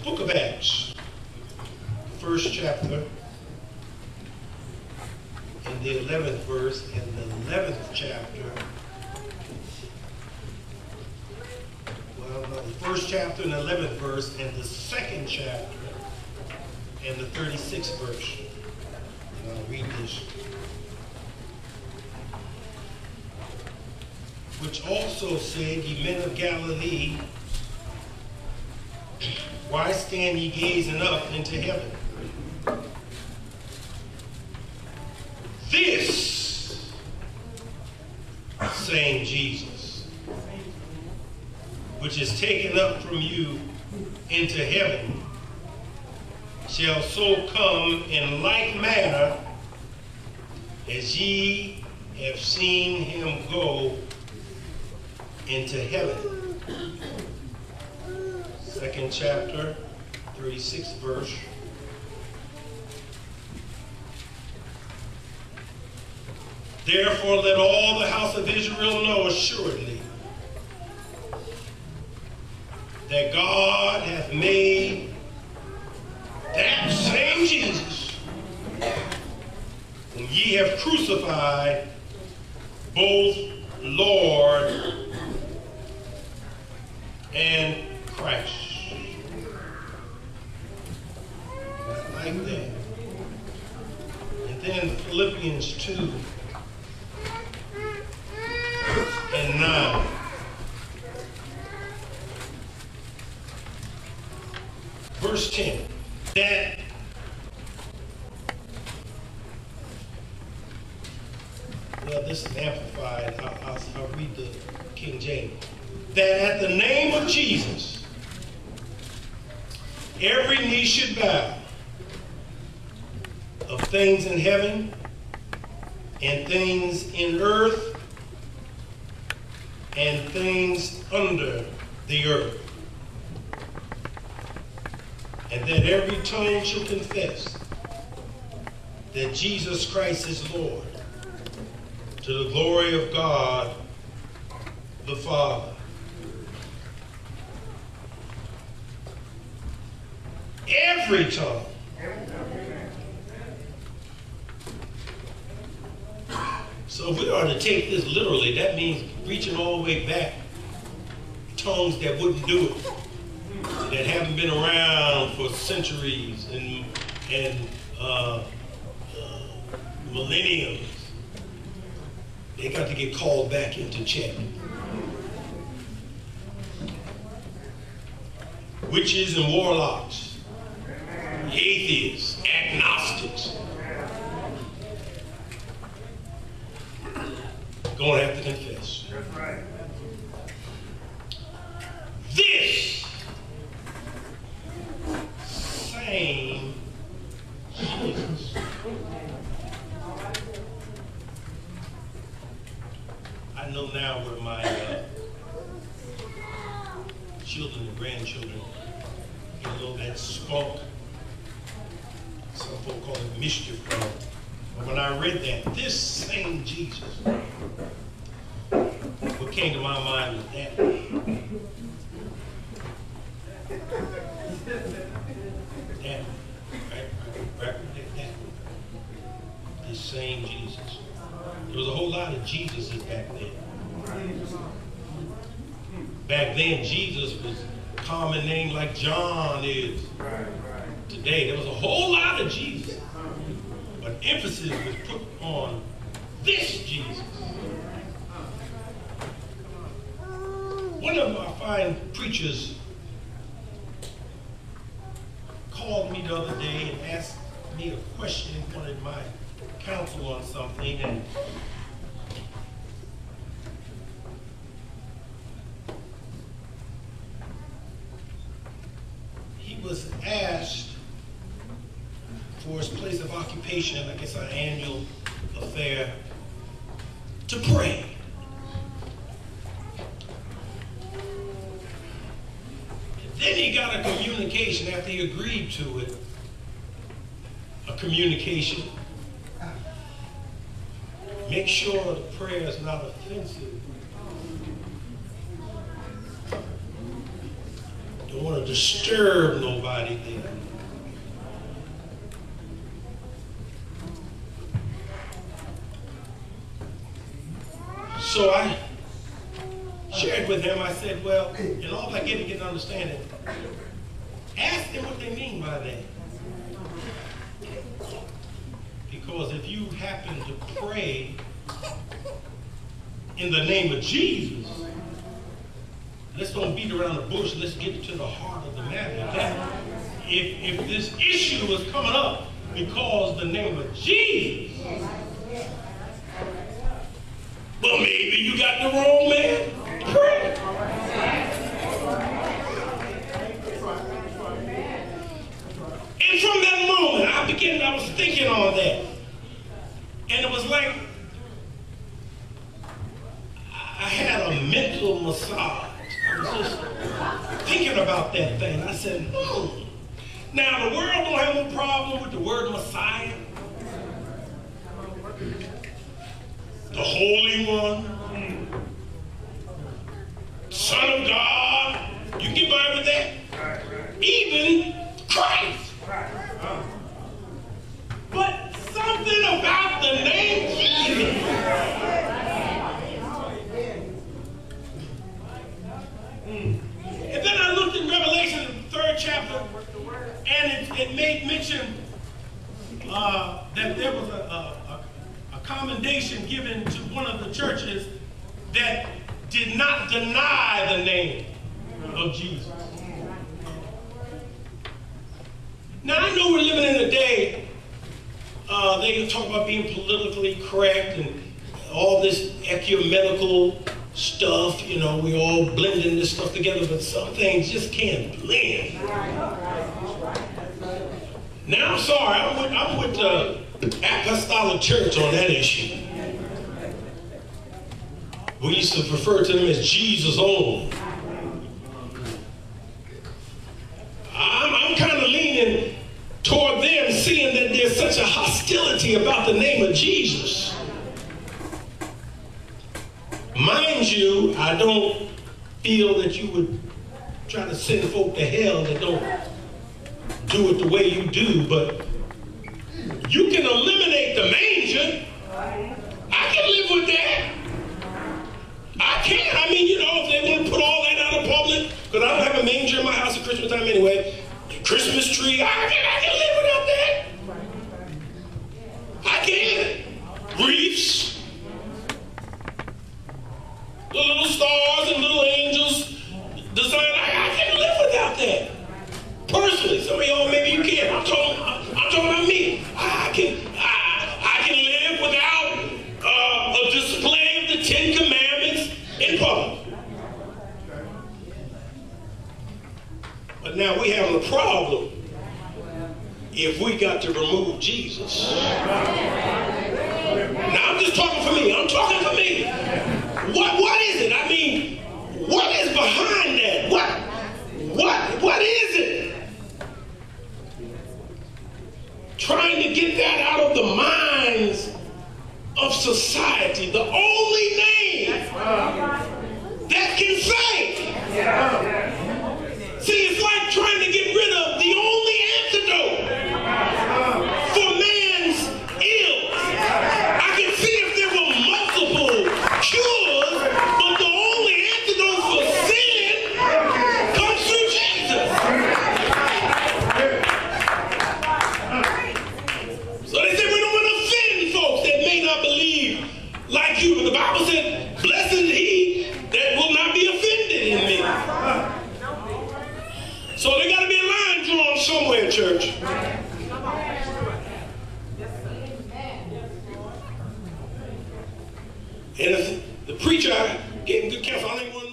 book of Acts, first chapter, and the 11th verse, and the 11th chapter. Well, no, the first chapter and the 11th verse, and the second chapter and the 36th verse. And I'll read this. Which also said, ye men of Galilee, why stand ye gazing up into heaven? This same Jesus, which is taken up from you into heaven, shall so come in like manner as ye have seen him go into heaven. Second chapter, 36th verse. Therefore let all the house of Israel know assuredly that God hath made that same Jesus whom ye have crucified both Lord and Christ. I like that. And then Philippians 2 and 9. Verse 10. That well, this is amplified. I'll read the King James. That at the name of Jesus, every knee should bow, of things in heaven and things in earth and things under the earth, and that every tongue shall confess that Jesus Christ is Lord, to the glory of God the Father. Every tongue. So if we are to take this literally, that means reaching all the way back. Tongues that wouldn't do it, that haven't been around for centuries and millenniums. They got to get called back into check. Witches and warlocks, atheists, agnostics, gonna have to confess. That's right. This same Jesus. I know now where my children and grandchildren get a little that spunk. Some folk call it mischief from. But when I read that, this same Jesus, what came to my mind was that. That, right, that. This same Jesus. There was a whole lot of Jesuses back then. Back then, Jesus was a common name like John is today. There was a whole lot of Jesus. But emphasis was put on this Jesus. One of my fine preachers called me the other day and asked me a question, wanted my counsel on something, and he was asked for his place of occupation, I guess an annual affair, to pray. Then he got a communication after he agreed to it, a communication. Make sure the prayer is not offensive. Don't want to disturb nobody there. So I shared with him, I said, well, in all I get to get an understanding, ask them what they mean by that. Because if you happen to pray in the name of Jesus, let's don't beat around the bush, let's get to the heart of the matter. Okay? If this issue is coming up because the name of Jesus, well, maybe you got the wrong man. Pray. And from that moment, I was thinking on that. And it was like I had a mental massage. I was just thinking about that thing. I said, Now, the world don't have no problem with the word Messiah. The Holy One, Son of God. You can get by with that. Even Christ. But something about the name Jesus. And then I looked in Revelation, the 3rd chapter, and it made mention that there was a commendation given to one of the churches that did not deny the name of Jesus. Now, I know we're living in a day, they talk about being politically correct and all this ecumenical stuff, you know, we all blending this stuff together, but some things just can't blend. Now, I'm sorry, I'm with the Apostolic Church on that issue. We used to refer to them as Jesus only. I'm kind of leaning toward them, seeing that there's such a hostility about the name of Jesus. Mind you, I don't feel that you would try to send folk to hell that don't do it the way you do, but you can eliminate the manger. I can live with that. I can. I mean, you know, if they want to put all that out of public, because I don't have a manger in my house at Christmas time anyway. Christmas tree, I can live without that. I can. Wreaths. The little stars and little angels design. I can live without that. Personally, some of y'all maybe you can't. I'm talking about me. I can live without a display of the 10 Commandments in public. But now we have a problem if we got to remove Jesus. Now I'm just talking for me. I'm talking for me. What is it? I mean, what is behind that? What is it? Trying to get that out of the minds of society. The only name that can save. See, it's like trying to get rid of the only antidote for man's ills. I can see if there were multiple cures, but the only antidote for sin comes through Jesus. So they say we don't want to offend folks that may not believe like you, but the Bible said, blessed is he that will not be offended in me. So there got to be a line drawn somewhere, church. And if the preacher gave him good counsel, I don't even want to